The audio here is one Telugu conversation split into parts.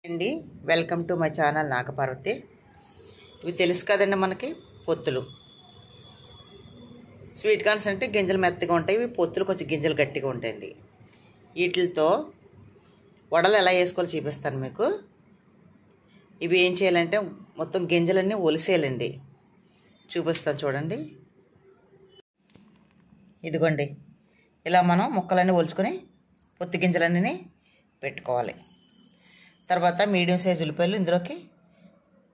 అండి వెల్కమ్ టు మై ఛానల్ నాగపార్వతి. ఇవి తెలుసు కదండి మనకి పొత్తులు. స్వీట్ కార్న్స్ అంటే గింజలు మెత్తగా ఉంటాయి, ఇవి పొత్తులు కొంచెం గింజలు గట్టిగా ఉంటాయండి. వీటితో వడలు ఎలా వేసుకోవాలో చూపిస్తాను మీకు. ఇవి ఏం చేయాలంటే మొత్తం గింజలన్నీ ఒలిసేయాలండి, చూపిస్తాను చూడండి. ఇదిగోండి ఇలా మనం ముక్కలన్నీ ఒలుచుకొని పొత్తి గింజలన్నీ పెట్టుకోవాలి. తర్వాత మీడియం సైజు ఉల్లిపాయలు, ఇందులోకి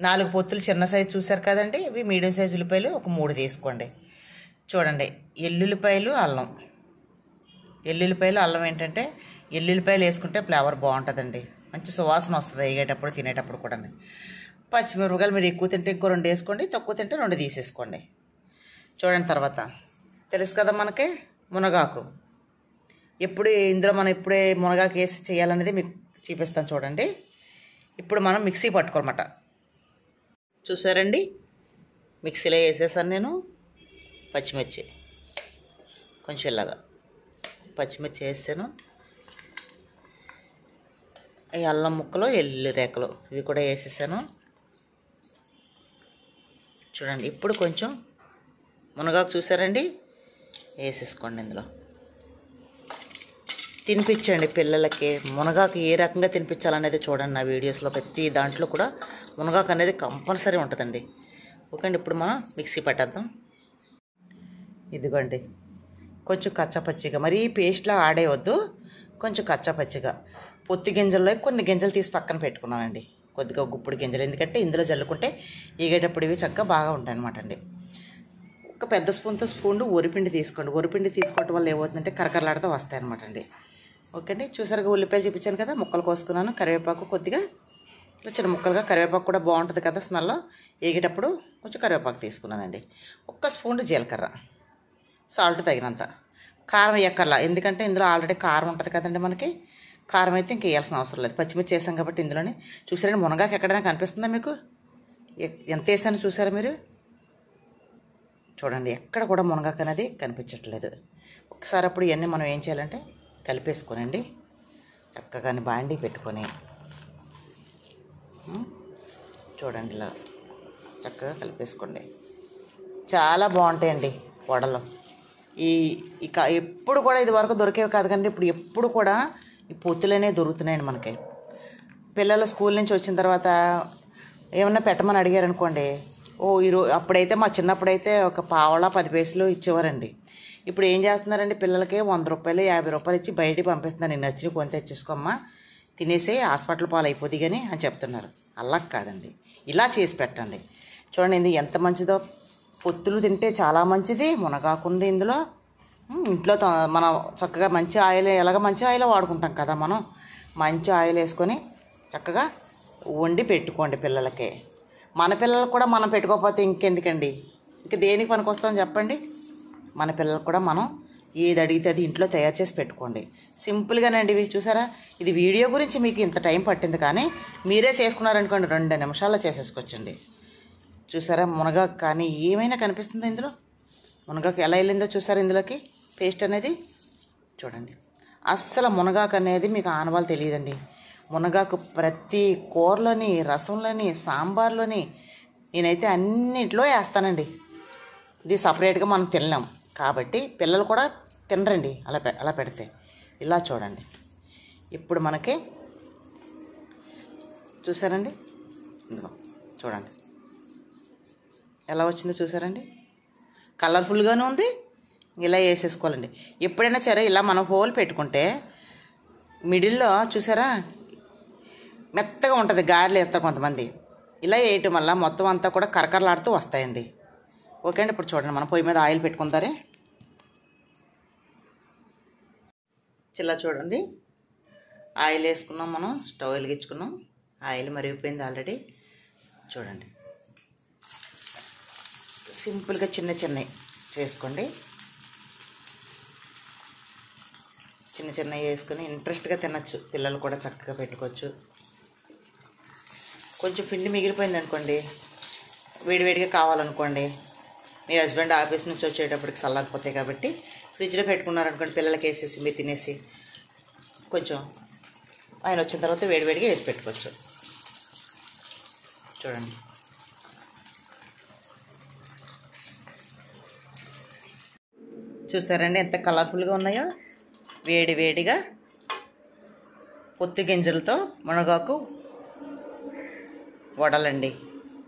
4 పొత్తులు చిన్న సైజు చూసారు కదండి, ఇవి మీడియం సైజు ఉల్లిపాయలు ఒక 3 తీసుకోండి. చూడండి ఎల్లుల్లిపాయలు, అల్లం. ఎల్లుల్లిపాయలు అల్లం ఏంటంటే ఎల్లుల్లిపాయలు వేసుకుంటే ఫ్లేవర్ బాగుంటుందండి, మంచి సువాసన వస్తుంది వేగేటప్పుడు తినేటప్పుడు కూడా. పచ్చిమిరపకాయలు మీరు ఎక్కువ తింటే ఇంకో 2 వేసుకోండి, తక్కువ తింటే 2 తీసేసుకోండి. చూడండి తర్వాత తెలుసు కదా మనకి మునగాకు. ఇందులో మనం ఎప్పుడే మునగాకు వేసి చేయాలనేది మీకు చూపిస్తాను చూడండి. ఇప్పుడు మనం మిక్సీ పట్టుకోనమాట. చూసారండి మిక్సీలో వేసేసాను నేను. పచ్చిమిర్చి కొంచెం ఇలాగా పచ్చిమిర్చి వేసాను, ఈ అల్లం ముక్కలు, ఎల్లుల్లి రేకలు ఇవి కూడా వేసేసాను. చూడండి ఇప్పుడు కొంచెం మునగాకు చూసారండి వేసేసుకోండి. ఇందులో తినిపించండి పిల్లలకి. మునగాకు ఏ రకంగా తినిపించాలనేది చూడండి నా వీడియోస్లో. ప్రతి దాంట్లో కూడా మునగాకు అనేది కంపల్సరీ ఉంటుందండి. ఓకే అండి, ఇప్పుడు మనం మిక్సీ పట్టేద్దాం. ఇదిగోండి కొంచెం కచ్చాపచ్చిగా, మరీ పేస్ట్లా ఆడేయవద్దు, కొంచెం కచ్చాపచ్చిగా. పొత్తి గింజల్లో కొన్ని గింజలు తీసి పక్కన పెట్టుకున్నానండి, కొద్దిగా గుప్పుడు గింజలు. ఎందుకంటే ఇందులో జల్లుకుంటే ఈగేటప్పుడు ఇవి చక్కగా బాగా ఉంటాయి అనమాట అండి. ఒక పెద్ద స్పూన్ వరిపిండి తీసుకోండి. వరిపిండి తీసుకోవటం వల్ల ఏమవుతుందంటే కరకరలాడుతూ వస్తాయి అనమాట అండి. ఓకే అండి, చూసారుగా ఉల్లిపాయలు చూపించాను కదా, ముక్కలు కోసుకున్నాను. కరివేపాకు కొద్దిగా చిన్న ముక్కలుగా, కరివేపాకు కూడా బాగుంటుంది కదా స్మెల్, వేగేటప్పుడు కొంచెం కరివేపాకు తీసుకున్నానండి. 1 స్పూన్ జీలకర్ర, సాల్ట్ తగినంత. కారం వేయక్కర్లా, ఎందుకంటే ఇందులో ఆల్రెడీ కారం ఉంటుంది కదండి మనకి. కారం అయితే ఇంక వేయాల్సిన అవసరం లేదు, పచ్చిమిర్చి వేసాం కాబట్టి ఇందులోనే. చూసారండి మునగాకు ఎక్కడైనా కనిపిస్తుందా మీకు? ఎంత వేసానో చూసారా మీరు? చూడండి ఎక్కడ కూడా మునగాకు అనేది కనిపించట్లేదు. ఒకసారి అప్పుడు ఇవన్నీ మనం ఏం చేయాలంటే కలిపేసుకోనండి, చక్కగా బాండీ పెట్టుకొని. చూడండి ఇలా చక్కగా కలిపేసుకోండి, చాలా బాగుంటాయండి వడలు. ఇక ఎప్పుడు కూడా ఇది వరకు దొరికేవి కాదు కానీ ఇప్పుడు ఎప్పుడు కూడా ఈ పొత్తులనే దొరుకుతున్నాయండి మనకి. పిల్లలు స్కూల్ నుంచి వచ్చిన తర్వాత ఏమన్నా పెట్టమని అడిగారనుకోండి, అప్పుడైతే మా చిన్నప్పుడైతే ఒక పావలా 10 పైసలు ఇచ్చేవారండి. ఇప్పుడు ఏం చేస్తున్నారండి, పిల్లలకి 100 రూపాయలు 50 రూపాయలు ఇచ్చి బయటికి పంపిస్తున్నారు. నేను నచ్చిన కొని తెచ్చేసుకోమ్మా, తినేసి హాస్పిటల్ పాలు అయిపోద్ది కానీ అని చెప్తున్నారు. అలా కాదండి, ఇలా చేసి పెట్టండి. చూడండి ఇది ఎంత మంచిదో. పొత్తులు తింటే చాలా మంచిది. మునగాకుంది ఇందులో. ఇంట్లో మనం చక్కగా మంచి ఆయిల్, ఎలాగ మంచి ఆయిల్ వాడుకుంటాం కదా మనం. మంచి ఆయిల్ వేసుకొని చక్కగా వండి పెట్టుకోండి పిల్లలకి. మన పిల్లలకు కూడా మనం పెట్టుకోకపోతే ఇంకెందుకండి, ఇంక దేనికి పనికొస్తామని చెప్పండి. మన పిల్లలకు కూడా మనం ఏది అడిగితే అది ఇంట్లో తయారు చేసి పెట్టుకోండి. సింపుల్గానండి ఇవి. చూసారా, ఇది వీడియో గురించి మీకు ఇంత టైం పట్టింది కానీ మీరే చేసుకున్నారనుకోండి 2 నిమిషాల్లో చేసేసుకోవచ్చండి. చూసారా మునగాకు కానీ ఏమైనా కనిపిస్తుందా ఇందులో? మునగాకు ఎలా వెళ్ళిందో చూసారా ఇందులోకి పేస్ట్ అనేది. చూడండి అస్సలు మునగాకు అనేది మీకు ఆనవాళ్ళు తెలియదండి. మునగాకు ప్రతి కూరలోని, రసంలోని, సాంబార్లోని, నేనైతే అన్నింటిలో వేస్తానండి. ఇది సపరేట్గా మనం తినలేం కాబట్టి పిల్లలు కూడా తినరండి అలా పెడితే. ఇలా చూడండి ఇప్పుడు మనకి చూసారండి, ఇదిగో చూడండి ఎలా వచ్చిందో చూసారండి, కలర్ఫుల్గానే ఉంది. ఇలా వేసేసుకోవాలండి. ఎప్పుడైనా సరే ఇలా మనం హోల్ పెట్టుకుంటే మిడిల్లో చూసారా మెత్తగా ఉంటుంది. గారెలు వేస్తారు కొంతమంది, ఇలా వేయటం వల్ల మొత్తం అంతా కూడా కరకరలాడుతూ వస్తాయండి. ఓకే అండి, ఇప్పుడు చూడండి మనం పొయ్యి మీద ఆయిల్ పెట్టుకుంటారే. చిల్ల చూడండి ఆయిల్ వేసుకున్నాం, మనం స్టవ్ వెలిగించుకున్నాం, ఆయిల్ మరిగిపోయింది ఆల్రెడీ. చూడండి సింపుల్గా చిన్నవి చేసుకోండి. చిన్నవి వేసుకొని ఇంట్రెస్ట్గా తినచ్చు, పిల్లలు కూడా చక్కగా పెట్టుకోవచ్చు. కొంచెం పిండి మిగిలిపోయింది అనుకోండి, వేడివేడిగా కావాలనుకోండి, మీ హస్బెండ్ ఆఫీస్ నుంచి వచ్చేటప్పటికి చల్లారిపోతాయి కాబట్టి ఫ్రిడ్జ్లో పెట్టుకున్నారనుకోండి, పిల్లలకి వేసేసి మీరు తినేసి కొంచెం ఆయన వచ్చిన తర్వాత వేడివేడిగా వేసి పెట్టుకోవచ్చు. చూడండి. చూసారండి ఎంత కలర్ఫుల్గా ఉన్నాయో. వేడి వేడిగా పొత్తి గింజలతో మునగాకు వడలండి.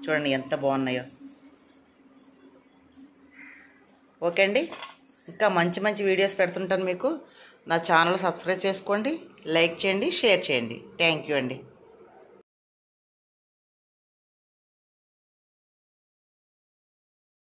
చూడండి ఎంత బాగున్నాయో. ఓకే అండి, ఇంకా మంచి మంచి వీడియోస్ పెడుతుంటాను మీకు. నా ఛానల్ సబ్స్క్రైబ్ చేసుకోండి, లైక్ చేయండి, షేర్ చేయండి. థ్యాంక్ యూ అండి.